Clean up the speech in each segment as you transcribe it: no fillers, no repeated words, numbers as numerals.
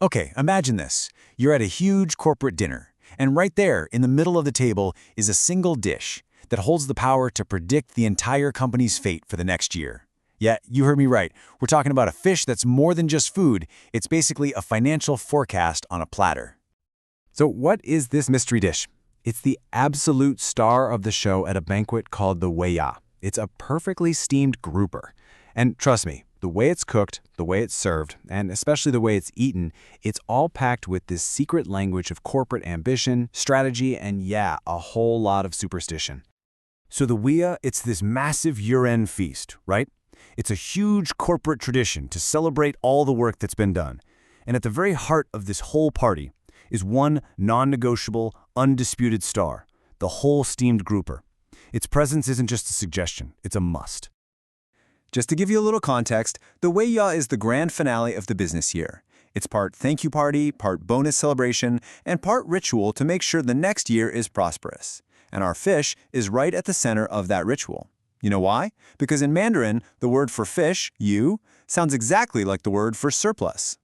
Okay, imagine this. You're at a huge corporate dinner, and right there, in the middle of the table, is a single dish that holds the power to predict the entire company's fate for the next year. Yeah, you heard me right. We're talking about a fish that's more than just food. It's basically a financial forecast on a platter. So what is this mystery dish? It's the absolute star of the show at a banquet called the Weiya. It's a perfectly steamed grouper. And trust me, the way it's cooked, the way it's served, and especially the way it's eaten, it's all packed with this secret language of corporate ambition, strategy, and yeah, a whole lot of superstition. So the Weiya, it's this massive year-end feast, right? It's a huge corporate tradition to celebrate all the work that's been done. And at the very heart of this whole party is one non-negotiable, undisputed star, the whole steamed grouper. Its presence isn't just a suggestion, it's a must. Just to give you a little context, the Weiya is the grand finale of the business year. It's part thank you party, part bonus celebration, and part ritual to make sure the next year is prosperous. And our fish is right at the center of that ritual. You know why? Because in Mandarin, the word for fish, yu, sounds exactly like the word for surplus.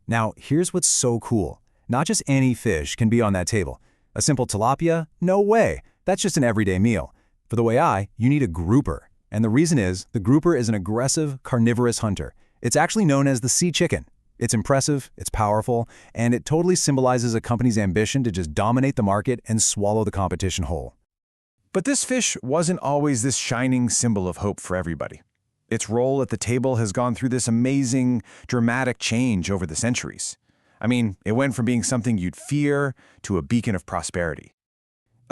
Now, here's what's so cool. Not just any fish can be on that table. A simple tilapia? No way. That's just an everyday meal. For the Weiya, you need a grouper. And the reason is, the grouper is an aggressive, carnivorous hunter. It's actually known as the sea chicken. It's impressive, it's powerful, and it totally symbolizes a company's ambition to just dominate the market and swallow the competition whole. But this fish wasn't always this shining symbol of hope for everybody. Its role at the table has gone through this amazing, dramatic change over the centuries. I mean, it went from being something you'd fear to a beacon of prosperity.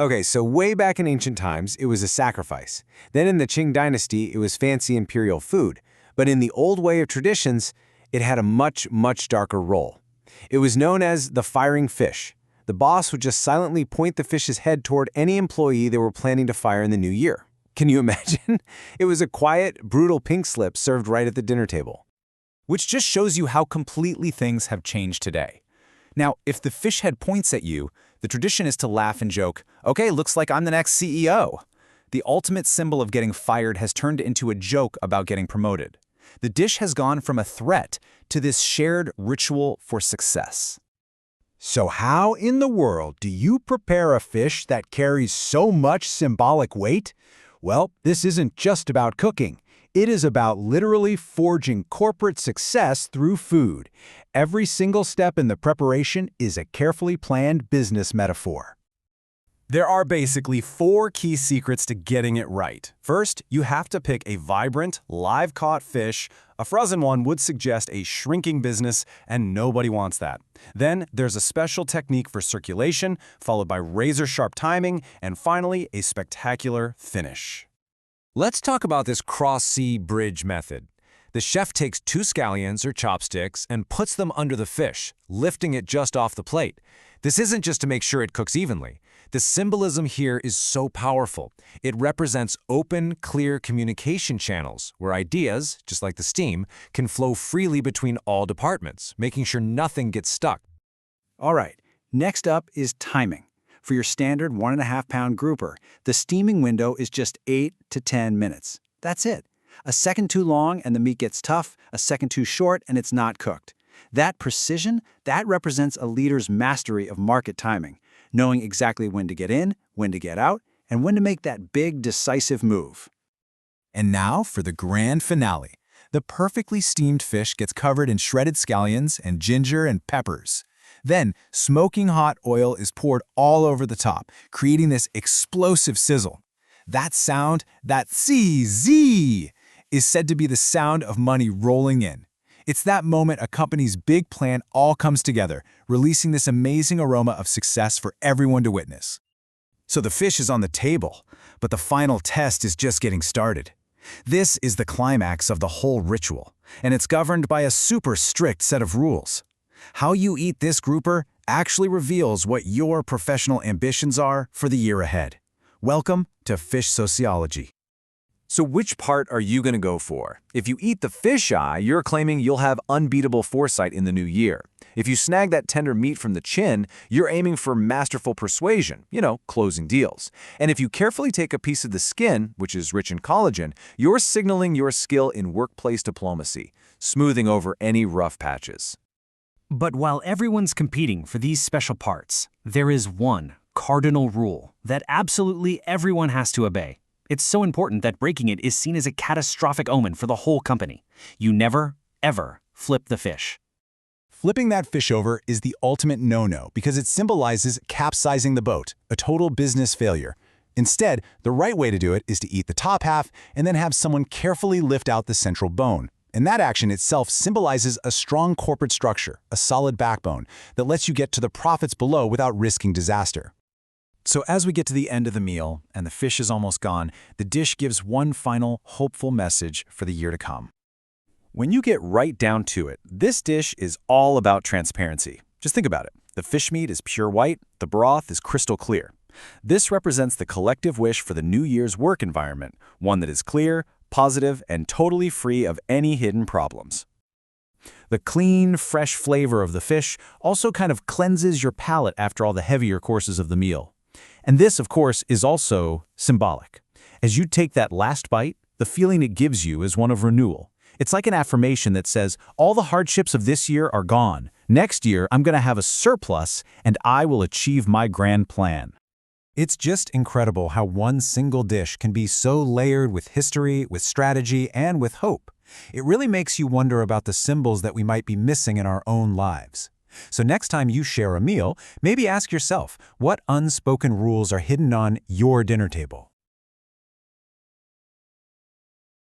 Okay, so way back in ancient times, it was a sacrifice. Then in the Qing dynasty, it was fancy imperial food. But in the old way of traditions, it had a much, much darker role. It was known as the firing fish. The boss would just silently point the fish's head toward any employee they were planning to fire in the new year. Can you imagine? It was a quiet, brutal pink slip served right at the dinner table. Which just shows you how completely things have changed today. Now, if the fish head points at you, the tradition is to laugh and joke, okay, looks like I'm the next CEO. The ultimate symbol of getting fired has turned into a joke about getting promoted. The dish has gone from a threat to this shared ritual for success. So how in the world do you prepare a fish that carries so much symbolic weight? Well, this isn't just about cooking. It is about literally forging corporate success through food. Every single step in the preparation is a carefully planned business metaphor. There are basically 4 key secrets to getting it right. First, you have to pick a vibrant, live-caught fish. A frozen one would suggest a shrinking business, and nobody wants that. Then, there's a special technique for circulation, followed by razor-sharp timing, and finally, a spectacular finish. Let's talk about this cross-sea bridge method. The chef takes 2 scallions or chopsticks and puts them under the fish, lifting it just off the plate. This isn't just to make sure it cooks evenly. The symbolism here is so powerful. It represents open, clear communication channels where ideas, just like the steam, can flow freely between all departments, making sure nothing gets stuck. All right, next up is timing. For your standard 1.5-pound grouper, the steaming window is just 8 to 10 minutes. That's it. A second too long and the meat gets tough, a second too short and it's not cooked. That precision, that represents a leader's mastery of market timing, knowing exactly when to get in, when to get out, and when to make that big, decisive move. And now for the grand finale. The perfectly steamed fish gets covered in shredded scallions and ginger and peppers. Then, smoking hot oil is poured all over the top, creating this explosive sizzle. That sound, that Z, is said to be the sound of money rolling in. It's that moment a company's big plan all comes together, releasing this amazing aroma of success for everyone to witness. So the fish is on the table, but the final test is just getting started. This is the climax of the whole ritual, and it's governed by a super strict set of rules. How you eat this grouper actually reveals what your professional ambitions are for the year ahead. Welcome to Fish Sociology. So which part are you going to go for? If you eat the fish eye, you're claiming you'll have unbeatable foresight in the new year. If you snag that tender meat from the chin, you're aiming for masterful persuasion, closing deals. And if you carefully take a piece of the skin, which is rich in collagen, you're signaling your skill in workplace diplomacy, smoothing over any rough patches. But while everyone's competing for these special parts, there is one cardinal rule that absolutely everyone has to obey. It's so important that breaking it is seen as a catastrophic omen for the whole company. You never, ever flip the fish. Flipping that fish over is the ultimate no-no because it symbolizes capsizing the boat, a total business failure. Instead, the right way to do it is to eat the top half and then have someone carefully lift out the central bone. And that action itself symbolizes a strong corporate structure, a solid backbone, that lets you get to the profits below without risking disaster. So as we get to the end of the meal and the fish is almost gone, the dish gives one final, hopeful message for the year to come. When you get right down to it, this dish is all about transparency. Just think about it. The fish meat is pure white, the broth is crystal clear. This represents the collective wish for the New Year's work environment, one that is clear, positive, and totally free of any hidden problems. The clean, fresh flavor of the fish also kind of cleanses your palate after all the heavier courses of the meal. And this, of course, is also symbolic. As you take that last bite, the feeling it gives you is one of renewal. It's like an affirmation that says, all the hardships of this year are gone. Next year, I'm going to have a surplus, and I will achieve my grand plan. It's just incredible how one single dish can be so layered with history, with strategy, and with hope. It really makes you wonder about the symbols that we might be missing in our own lives. So next time you share a meal, maybe ask yourself, what unspoken rules are hidden on your dinner table?